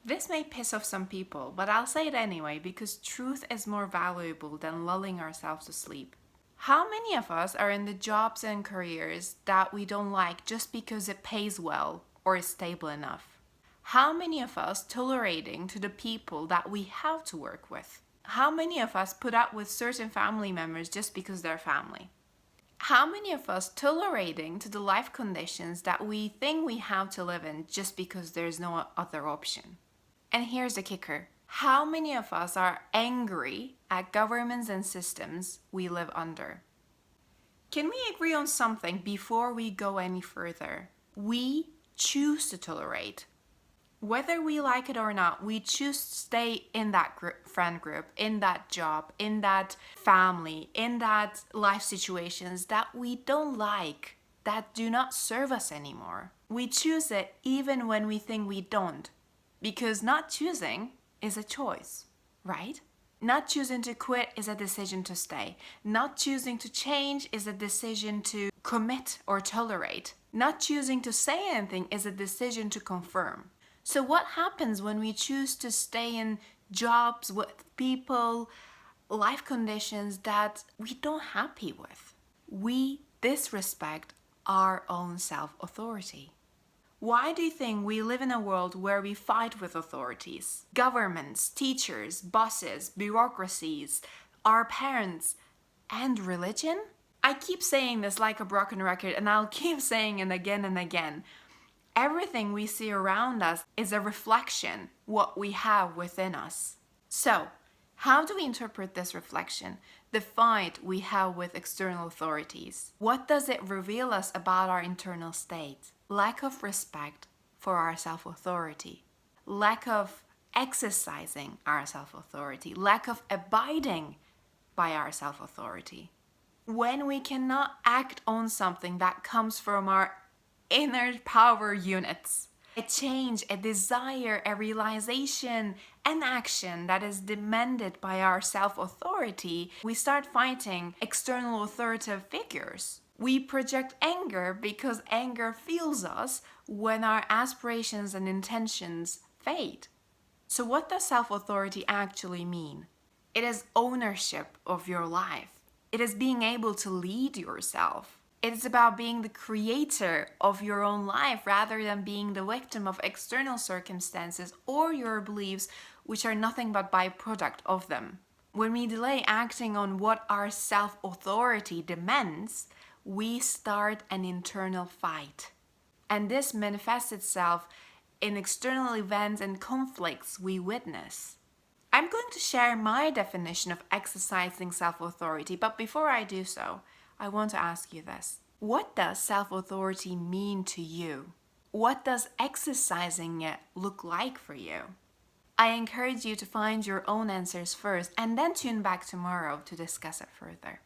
This may piss off some people, but I'll say it anyway because truth is more valuable than lulling ourselves to sleep. How many of us are in the jobs and careers that we don't like just because it pays well or is stable enough? How many of us tolerating to the people that we have to work with? How many of us put up with certain family members just because they're family? How many of us tolerating to the life conditions that we think we have to live in just because there's no other option? And here's the kicker. How many of us are angry at governments and systems we live under? Can we agree on something before we go any further? We choose to tolerate. Whether we like it or not, we choose to stay in that friend group, in that job, in that family, in that life situations that we don't like, that do not serve us anymore. We choose it even when we think we don't, because not choosing is a choice, right? Not choosing to quit is a decision to stay. Not choosing to change is a decision to commit or tolerate. Not choosing to say anything is a decision to confirm. So what happens when we choose to stay in jobs with people, life conditions that we don't happy with? We disrespect our own self-authority. Why do you think we live in a world where we fight with authorities? Governments, teachers, bosses, bureaucracies, our parents, and religion? I keep saying this like a broken record, and I'll keep saying it again and again. Everything we see around us is a reflection what we have within us. So, how do we interpret this reflection, the fight we have with external authorities? What does it reveal us about our internal state? Lack of respect for our self-authority, lack of exercising our self-authority, lack of abiding by our self-authority. When we cannot act on something that comes from our inner power units, a change, a desire, a realization, an action that is demanded by our self-authority, we start fighting external authoritative figures. We project anger because anger fuels us when our aspirations and intentions fade. So what does self-authority actually mean? It is ownership of your life. It is being able to lead yourself. It is about being the creator of your own life rather than being the victim of external circumstances or your beliefs, which are nothing but byproduct of them. When we delay acting on what our self-authority demands, we start an internal fight. And this manifests itself in external events and conflicts we witness. I'm going to share my definition of exercising self-authority, but before I do so, I want to ask you this. What does self-authority mean to you? What does exercising it look like for you? I encourage you to find your own answers first and then tune back tomorrow to discuss it further.